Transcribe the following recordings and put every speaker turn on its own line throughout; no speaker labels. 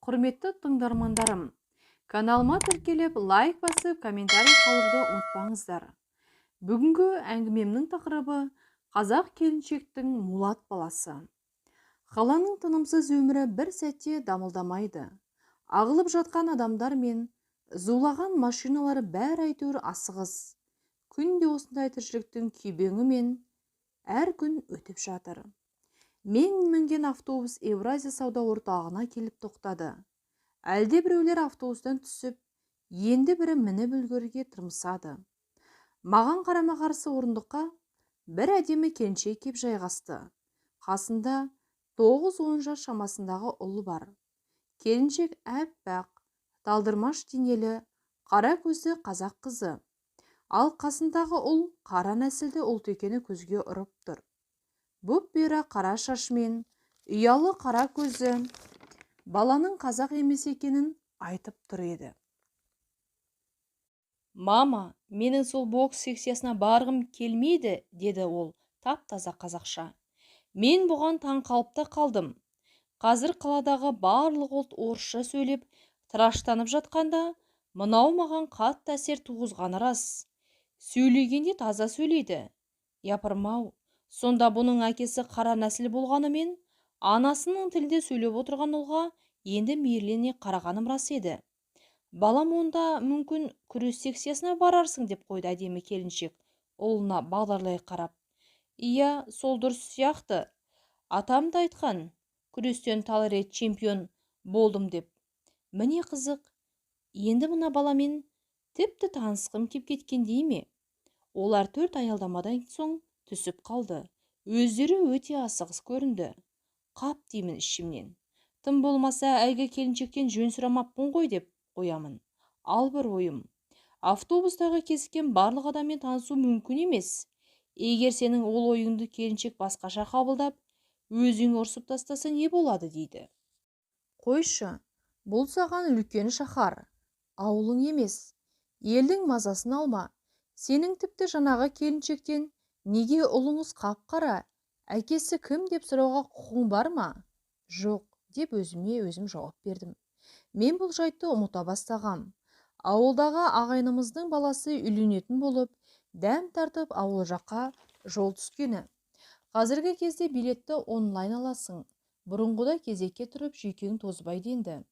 Құрметті тыңдармандарым, каналыма тіркеліп, лайк басып, комментарий қалдыруды ұмытпаңыздар. Бүгінгі әңгімемнің тақырыбы қазақ келіншектің мулат баласы. Қаланың тынымсыз өмірі бір сәтте дамылдамайды. Ағылып жатқан адамдар мен зулаған машиналар бәрі әйтеуір асығыс. Күнде осындай тіршіліктің күйбеңімен әр күн өтіп жатыр. Мен мінген автобус Евразия сауда орталығына келіп тоқтады. Әлде біреулер автобустан түсіп, енді бірі мініп үлгеруге тырмысады. Маған қарама-қарсы орындыққа бір әдемі келіншек кеп жайғасты. Қасында 9-10 жас шамасындағы ұлы бар. Келіншек әппақ, талдырмаш денелі, қара көзді қазақ қызы. Ал қасындағы ұл қара нәсілді ұлт екені көзге ұрып тұр. Бұп-бұйра қара шашымен, ұялы қара көзі баланың қазақ емес екенін айтып тұр еді.
«Мама, менің сол бокс секциясына барғым келмейді», деді ол тап-таза қазақша. Мен бұған таңқалып қалдым. Қазір қаладағы барлық ұлт орысша сөйлеп, тыраштанып жатқанда, мынау маған қатты әсер туғызғаны рас. Сөйлегенде таза сөйлейді. Япырмау, сонда бұның әкесі қара нәсіл болғанымен, анасының тілде сөйлеп отырған ұлға енді мейірлене қарағаным рас еді. Балам, онда мүмкін күрес секциясына барарсың, деп қойды әдемі келіншек ұлына бағдарлай қарап. Иә, сол дұрыс сияқты. Атам да айтқан, күрестен талай рет чемпион болдым деп. Міне қызық, енді мына баламен тіпті танысқым кеп кеткендей ме? Олар 4 аялдамадан соң түсіп қалды. Өздері өте асығыс көрінді. Қап деймін ішімнен. Тым болмаса әлгі келіншектен жөн сұрамаппын ғой деп қоямын. Ал бір ойым. Автобустағы кезіккен барлық адаммен танысу мүмкін емес. Егер сенің ол ойыңды келіншек басқаша қабылдап, өзің ұрсып тастаса не болады дейді.
Қойшы, бұл саған үлкен шаһар, ауылың емес. Елдің мазасын алма. Сенің тіпті жаңағы келіншектен неге ұлыңыз қап-қара, әкесі кім деп сұрауға құқың бар ма? Жоқ, деп өзіме өзім жауап бердім. Мен бұл жайтты ұмыта бастағам. Ауылдағы ағайынымыздың баласы үйленетін болып, дәм тартып ауыл жаққа жол түскені. Қазіргі кезде билетті онлайн аласың. Бұрынғыда кезекке тұрып жүйкең тозбайды енді.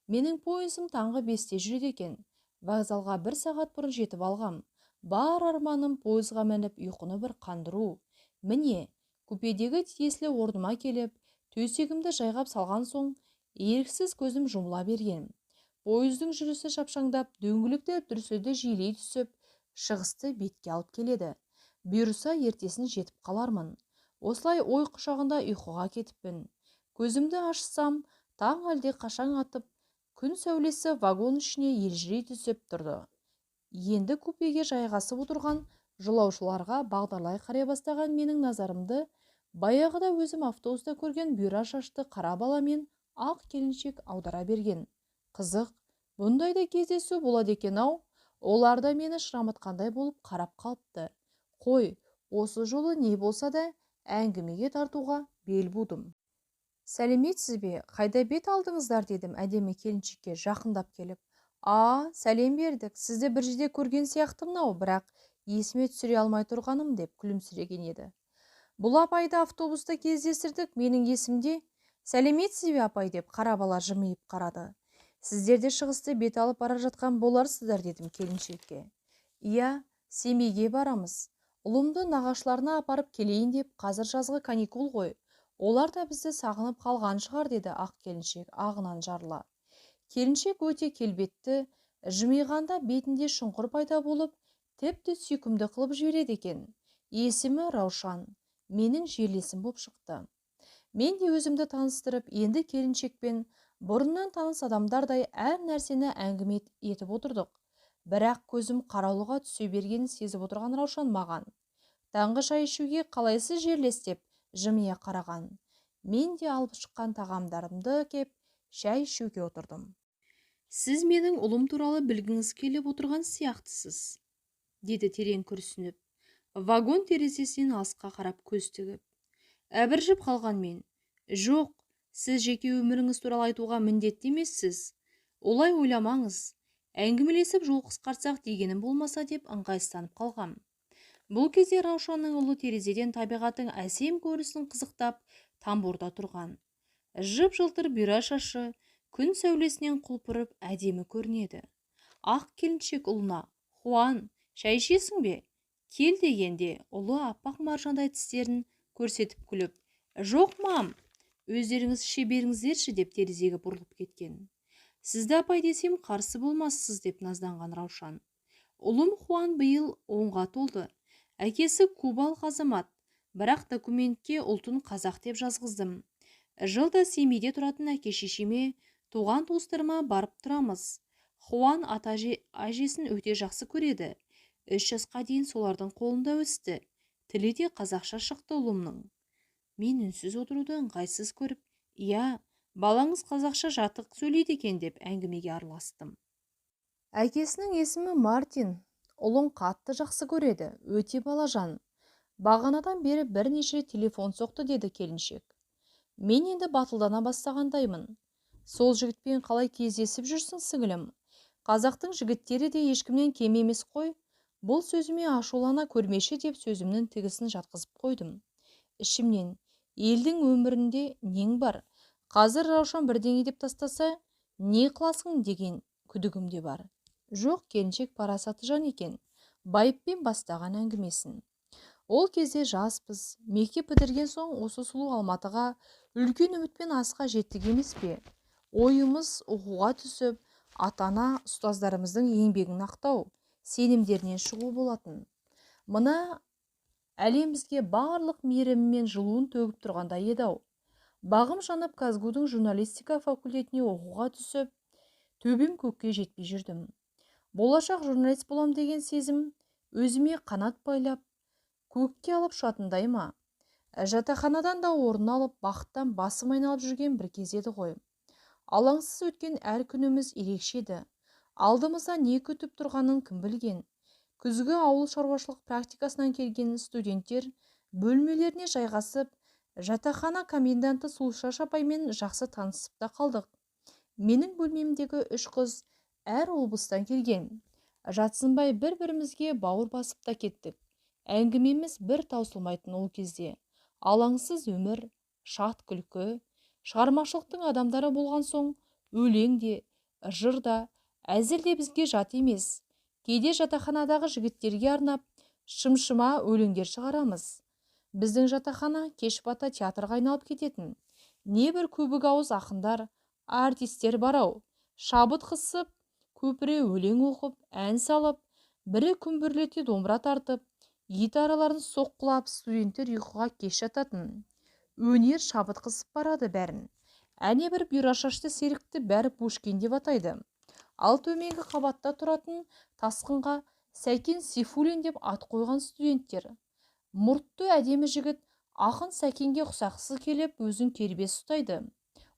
Менің пойызым таңғы 5-те жүреді екен. Вокзалға 1 сағат бұрын жетіп алғам. Бар арманым пойызға мініп ұйқыны бір қандыру. Міне, купедегі тиесілі орныма келіп, төсегімді жайғап салған соң, еріксіз көзім жұмыла берген. Пойыздың жүрісі шапшаңдап, дөңгелекті дүрсілді жиілей түсіп, шығысты бетке алып келеді. Бұйырса ертесін жетіп қалармын. Осылай ой құшағында ұйқыға кетіппін. Көзімді ашсам, таң әлде қашан атып, күн сәулесі вагон ішіне елжірей түсіп тұрды. Енді купеге жайғасып отырған жолаушыларға бағдарлай қарай бастаған менің назарымды баяғыда өзім автобуста көрген бұйра шашты қара бала мен ақ келіншек аудара берген. Қызық, бұндайда кездесу болады екен-ау. Олар да мені шырамытқандай болып қарап қалыпты. Қой, осы жолы не болса да әңгімеге тартуға бел будым. Сәлеметсіз бе, қайда бет алдыңыздар, дедім әдемі келіншекке жақындап келіп. Сәлем бердік, сізді бір жерде көрген сияқтымын ау, бірақ есіме түсіре алмай тұрғаным, деп күлімсіреген еді. Бұл апайды автобуста кездестірдік, менің есімде. Сәлеметсіз бе апай, деп қара бала жымиып қарады. Сіздерде шығысты бет алып бара жатқан боларсыздар, дедім келіншекке. Иә, Семейге барамыз. Ұлымды нағашыларына апарып келейін деп, қазір жазғы каникул ғой. Олар да бізді сағынып қалған шығар, деді ақ келіншек ағынан жарыла. Келіншек өте келбетті, жымиғанда бетінде шұңқыр пайда болып, тіпті сүйкімді қылып жібереді екен. Есімі Раушан, менің жерлесім боп шықты. Мен де өзімді таныстырып, енді келіншекпен бұрыннан таныс адамдардай әр нәрсені әңгіме етіп отырдық. Бірақ көзім қараулыға түсе бергенін сезіп отырған Раушан маған: таңғы шай ішуге қалайсыз жерлес, деп жымия қараған. Мен де алып шыққан тағамдарымды кеп шай ішуге отырдым. Сіз менің ұлым туралы білгіңіз келіп отырған сияқтысыз, деді терең күрсініп, вагон терезесінен алысқа қарап көз тігіп. Әбіржіп қалған мен. Жоқ,
Сіз жеке өміріңіз туралы айтуға міндетті емессіз. Олай ойламаңыз. Әңгімелесіп жол қысқартсақ дегенім болмаса деп ыңғайсызданып қалғам. Бұл кезде Раушанның ұлы терезеден табиғаттың әсем көрінісін қызықтап тамбурда тұрған. Жып-жылтыр бұйра шашы күн сәулесінен құлпырып әдемі көрінеді. Ақ келіншек ұлына: «Хуан, шай ішесің бе?» Кел дегенде ұлы аппақ маржандай тістерін көрсетіп күліп: «Жоқ, мам, өздеріңіз іше беріңіздерші» деп терезеге бұрылып кеткен. «Сізді апай десем қарсы болмассыз» деп назданған Раушан. «Ұлым Хуан биыл 10-ға толды. Әкесі кубалық азамат, бірақ документке ұлтын қазақ деп жазғыздым. Жылда Семейде тұратын әке-шешеме, туған туыстарыма барып тұрамыз. Хуан ата-әжесін өте жақсы көреді. 3 жасқа дейін солардың қолында өсті. Тілі де қазақша шықты ұлымның». Мен үнсіз отыруды ыңғайсыз көріп: «Иә, балаңыз қазақша жатық сөйлейді екен» деп әңгімеге араластым.
Әкесінің есімі Мартин. Ұлын қатты жақсы көреді, өте балажан. Бағанадан бері бірнеше рет телефон соқты деді келіншек. Мен енді батылдана бастағандаймын. Сол жігітпен қалай кездесіп жүрсің сіңілім? Қазақтың жігіттері де ешкімнен кем емес қой. Бұл сөзіме ашулана көрмеші деп сөзімнің тігісін жатқызып қойдым. Ішімнен: елдің өмірінде нең бар? Қазір Раушан бірдеңе деп тастаса, не қыласың деген күдігім де бар. Жоқ, келіншек парасатты жан екен. Байыппен бастаған әңгімесін. Ол кезде жаспыз. Мектеп бітірген соң осы сұлу Алматыға үлкен үмітпен асқа жеттік емес пе? Ойымыз оқуға түсіп, ата-ана ұстаздарымыздың еңбегін ақтау, сенімдерінен шығу болатын. Мына әлем бізге барлық мейірімімен жылуын төгіп тұрғанда еді-ау. Бағым жанып Казгудың журналистика факультетіне оқуға түсіп, төбем көкке жетпей жүрдім. Болашақ журналист болам деген сезім өзіме қанат байлап, көкке алып ұшатындай ма? Жатақханадан да орын алып, бақыттан басым айналып жүрген бір кез еді ғой. Алаңсыз өткен әр күніміз ерекше еді. Алдымызда не күтіп тұрғанын кім білген? Күзгі ауыл шаруашылық практикасынан келген студенттер бөлмелеріне жайғасып, жатақхана коменданты Сұлушаш апаймен жақсы танысып та қалдық. Менің бөлмемдегі 3 қыз әр облыстан келген. Жатсынбай бір-бірімізге бауыр басып та кеттік. Әңгімеміз бір таусылмайтын ол кезде. Алаңсыз өмір, шат күлкі, шығармашылықтың адамдары болған соң, өлең де, жыр да, әзіл де бізге жат емес. Кейде жатақханадағы жігіттерге арнап шымшыма өлеңдер шығарамыз. Біздің жатақхана кеш бата театрға айналып кететін. Небір көбік ауыз ақындар, артистер барау. Шабыт қысып, көпіре өлең оқып, ән салып, бірі күмбірлете домбыра тартып, гитараларын соққылап, студенттер ұйқыға кеш жататын. Өнер шабыт қысып барады бәрін. Әне бір бұйра шашты серікті бәрі Пушкин деп атайды. Ал төменгі қабатта тұратын тасқынға Сәкен Сейфуллин деп ат қойған студенттер. Мұртты әдемі жігіт ақын Сәкенге ұқсағысы келіп өзін кербез ұстайды.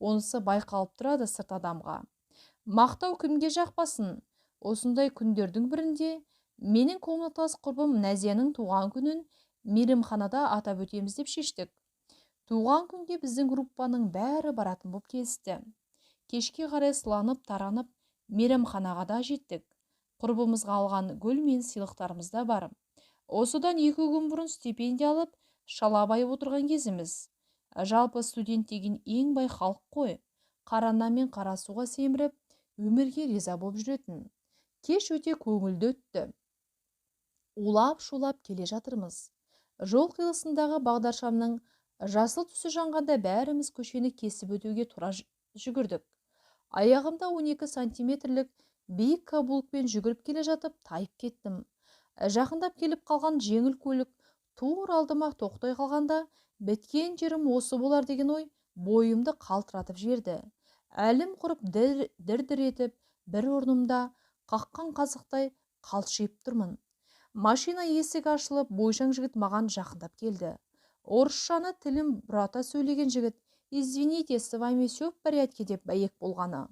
Онысы байқалып тұрады сырт адамға. Мақтау кімге жақпасын? Осындай күндердің бірінде менің комнатас құрбым Нәзияның туған күнін мейрамханада атап өтеміз деп шештік. Туған күнге біздің группаның бәрі баратын боп келісті. Кешке қарай сыланып таранып мейрамханаға да жеттік. Құрбымызға алған гүл мен сыйлықтарымыз да бар. Осыдан 2 күн бұрын стипендия алып, шала байып отырған кезіміз. Жалпы студент деген ең бай халық қой. Қара нан мен қара суға семіріп, өмірге риза болып жүретін. Кеш өте көңілді өтті. Улап-шулап келе жатырмыз. Жол қиылысындағы бағдаршамның жасыл түсі жанғанда бәріміз көшені кесіп өтуге тура жүгірдік. Аяғымда 12 сантиметрлік биік каблукпен жүгіріп келе жатып тайып кеттім. Жақындап келіп қалған жеңіл көлік тур алдыма тоқтай қалғанда, біткен жерім осы болар деген ой бойымды қалтыратып жіберді. Әлім құрып дір-дір етіп, бір орнымда қаққан қазықтай қалшиып тұрмын. Машина есігі ашылып, бойшаң жігіт маған жақындап келді. Орысшаны тілін бұрата сөйлеген жігіт: «Извините, с вами все в порядке» деп бәйек болғаны.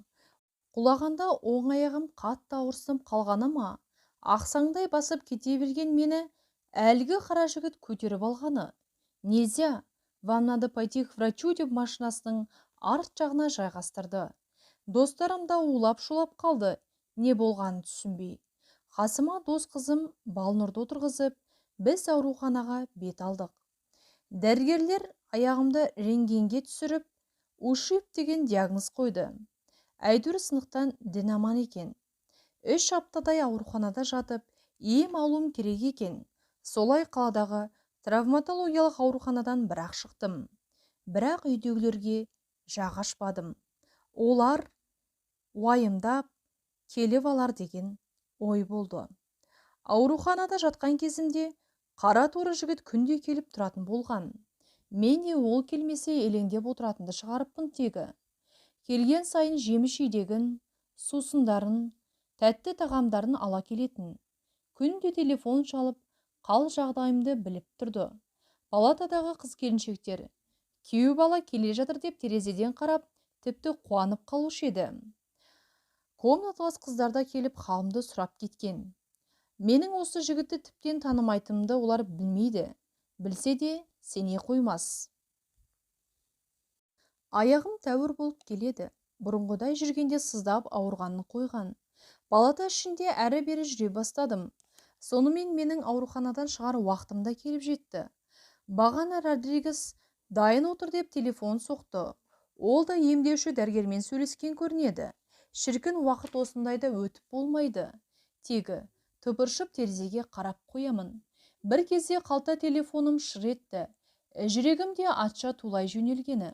Құлағанда оң аяғым қатты ауырсынып қалғаны ма? Ақсаңдай басып кете берген мені әлгі қара жігіт көтеріп алғаны. «Нельзя, вам надо пойти к врачу» деп машинасының арт жағына жайғастырды. Достарым да улап-шулап қалды, не болғанын түсінбей. Қасыма дос қызым Балнұрды отырғызып, біз ауруханаға бет алдық. Дәрігерлер аяғымды рентгенге түсіріп, ушиб деген диагноз қойды. Әйтеуір сынықтан дін аман екен. 3 аптадай ауруханада жатып, ем алуым керек екен. Солай қаладағы травматологиялық ауруханадан бірақ шықтым. Бірақ үйдегілерге жақ ашпадым. Олар уайымдап келіп алар деген ой болды. Ауруханада жатқан кезімде қара торы жігіт күнде келіп тұратын болған. Мен де ол келмесе елеңдеп отыратынды шығарыппын тегі. Келген сайын жеміс-жидегін, сусындарын, тәтті тағамдарын ала келетін. Күнде телефон шалып, қал жағдайымды біліп тұрды. Палатадағы қыз-келіншектер күйеу бала келе жатыр деп терезеден қарап, тіпті қуанып қалушы еді. Комнаталас қыздар да келіп халымды сұрап кеткен. Менің осы жігітті тіптен танымайтынымды олар білмейді. Білсе де сене қоймас. Аяғым тәуір болып келеді. Бұрынғыдай жүргенде сыздап ауырғанын қойған. Палата ішінде әрі-бері жүре бастадым. Сонымен менің ауруханадан шығар уақытым да келіп жетті. Бағана Родригес дайын отыр деп телефон соқты. Ол да емдеуші дәрігермен сөйлескен көрінеді. Шіркін, уақыт осындайда өтіп болмайды. Тегі тыпыршып терезеге қарап қоямын. Бір кезде қалта телефоным шыр етті. Жүрегімде атша тулай жөнелгені.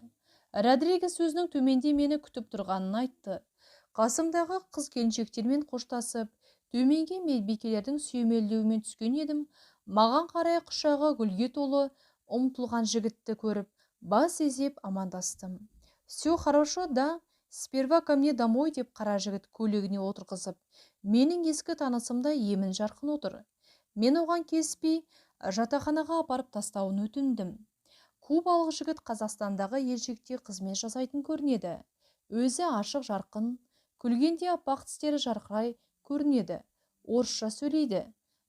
Родригес өзінің төменде мені күтіп тұрғанын айтты. Қасымдағы қыз-келіншектермен қоштасып, төменге медбикелердің сүйемелдеуімен түскен едім. Маған қарай құшағы гүлге толы ұмтылған жігітті көріп, бас изеп амандастым. «Все хорошо, да? Сперва ко мне домой» деп қара жігіт көлігіне отырғызып, менің ескі танысымда емін жарқын отыр. Мен оған кеспей жатақханаға апарып тастауын өтіндім. Кубалық жігіт Қазақстандағы елшілікте қызмет жасайтын көрінеді. Өзі ашық жарқын, күлгенде аппақ тістері жарқырай көрінеді. Орысша сөйлейді.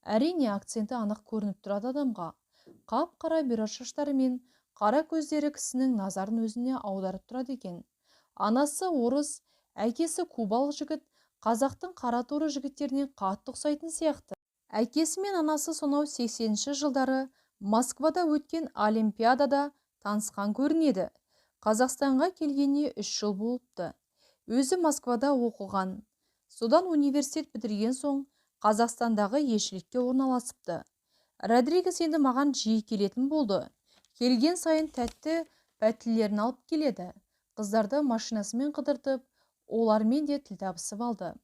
Әрине, акценті анық көрініп тұрады адамға. Қап-қара бұйра шаштары мен қара көздері кісінің назарын өзіне аударып тұрады екен. Анасы орыс, әкесі кубалық жігіт, қазақтың қара торы жігіттеріне қатты ұқсайтын сияқты. Әкесі мен анасы сонау 80-ші жылдары Москвада өткен олимпиадада танысқан көрінеді. Қазақстанға келгеніне 3 жыл болыпты. Өзі Москвада оқыған. Содан университет бітірген соң Қазақстандағы елшілікке орналасыпты. Родригес енді маған жиі келетін болды. Келген сайын тәтті пәттілерін алып келеді. Қыздарды машинасымен қыдыртып, олармен де тіл табысып алды.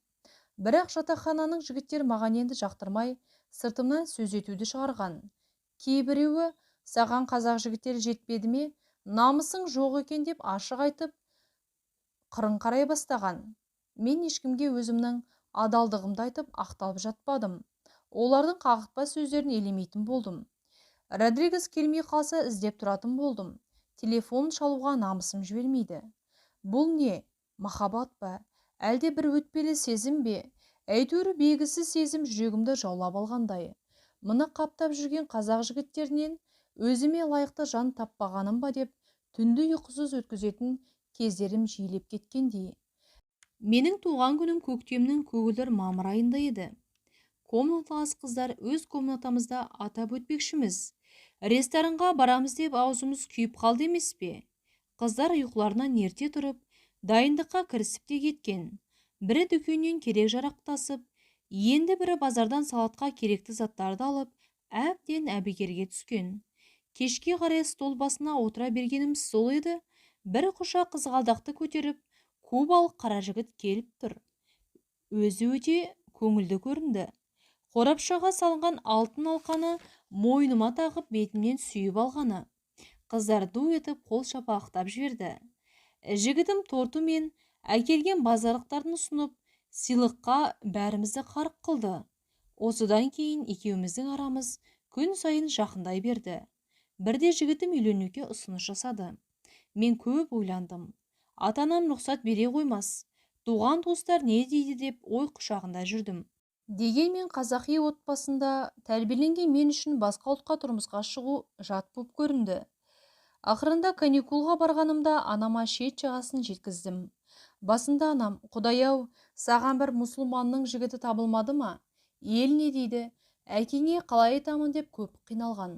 Бірақ жатақхананың жігіттер маған енді жақтырмай, сыртымнан сөз етуді шығарған. Кейбіреуі, саған қазақ жігіттері жетпеді ме, намысың жоқ екен деп ашық айтып, қырын қарай бастаған. Мен ешкімге өзімнің адалдығымды айтып ақталып жатпадым. Олардың қағытпа сөздерін елемейтін болдым. Родригес келмей қалса іздеп тұратын болдым. Телефон шалуға намысым жібермейді. Бұл не? Махаббат па? Әлде бір өтпелі сезім бе? Әйтеуір белгісіз сезім жүрегімді жаулап алғандай. Мұны қаптап жүрген қазақ жігіттерінен өзіме лайықты жан таппағаным ба деп түнді ұйқысыз өткізетін кездерім жиілеп кеткендей. Менің туған күнім көктемнің көгілдір мамыр айында еді. Комнаталас қыздар өз комнатамызда атап өтпекшіміз. Ресторанға барамыз деп аузымыз күйіп қалды емес пе? Қыздар ұйқыларынан ерте тұрып, дайындыққа кірісіп те кеткен. Бірі дүкеннен керек жарақтасып, енді бірі базардан салатқа керекті заттарды алып, әбден әбігерге түскен. Кешке қарай стол басына отыра бергеніміз сол еді, бір құшақ қызғалдақты көтеріп, кубалық қара жігіт келіп тұр. Өзі өте көңілді көрінді. Қорапшаға салынған алтын алқаны мойныма тағып бетімнен сүйіп алғаны. Қыздар ду етіп қол шапалақтап жіберді. Жігітім торты мен әкелген базарлықтарын ұсынып, сыйлыққа бәрімізді қарық қылды. Осыдан кейін екеуміздің арамыз күн сайын жақындай берді. Бірде жігітім үйленуге ұсыныс жасады. Мен көп ойландым. Ата-анам рұқсат бере қоймас. Туған туыстар не дейді деп ой құшағында жүрдім. Дегенмен қазақи отбасында тәрбиеленген мен үшін басқа ұлтқа тұрмысқа шығу жат боп көрінді.
Ақырында каникулға барғанымда анама шет жағасын жеткіздім. Басында анам: «Құдай-ау, саған бір мұсылманның жігіті табылмады ма? Ел не дейді? Әкеңе қалай айтамын?» деп көп қиналған.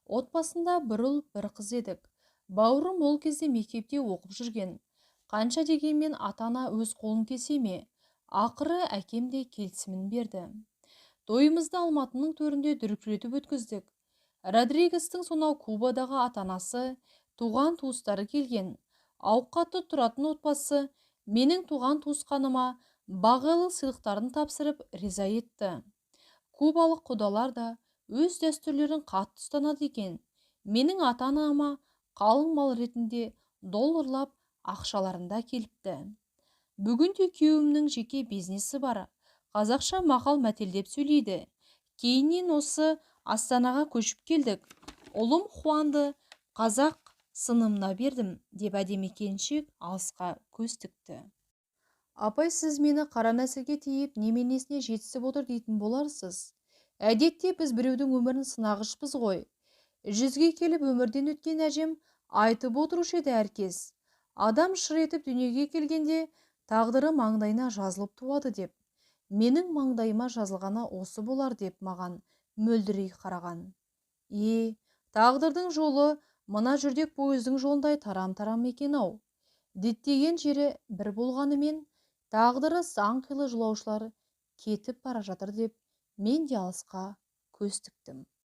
Отбасында бір ұл бір қыз едік. Бауырым ол кезде мектепте оқып жүрген. Қанша дегенмен ата-ана өз қолын кесе ме? Ақыры әкем де келісімін берді. Тойымызды Алматының төрінде дүркіретіп өткіздік. Родригестің сонау Кубадағы ата-анасы, туған туыстары келген. Ауқатты тұратын отбасы менің туған туысқаныма бағалы сыйлықтарын тапсырып риза етті. Кубалық құдалар да өз дәстүрлерін қатты ұстанады екен. Менің ата-анама қалың мал ретінде долларлап ақшаларында келіпті. Бүгінде күйеуімнің жеке бизнесі бар. Қазақша мақал мәтелдеп сөйлейді. Кейіннен осы Астанаға көшіп келдік. Ұлым Хуанды қазақ сынымына бердім деп әдемі келіншек алысқа көз тікті.
Апай, сіз мені қара нәсілге тиіп неменесіне жетісіп отыр дейтін боларсыз. Әдетте біз біреудің өмірін сынағышпыз ғой. 100-ге келіп өмірден өткен әжем айтып отырушы еді әркез. Адам шыр етіп дүниеге келгенде тағдыры маңдайына жазылып туады деп. Менің маңдайыма жазылғаны осы болар деп маған мөлдірей қараған. Тағдырдың жолы мына жүрдек пойыздың жолындай тарам-тарам екен-ау. Діттеген жері бір болғанымен, тағдыры сан қилы жолаушылар кетіп бара жатыр деп мен де алысқа көз тіктім.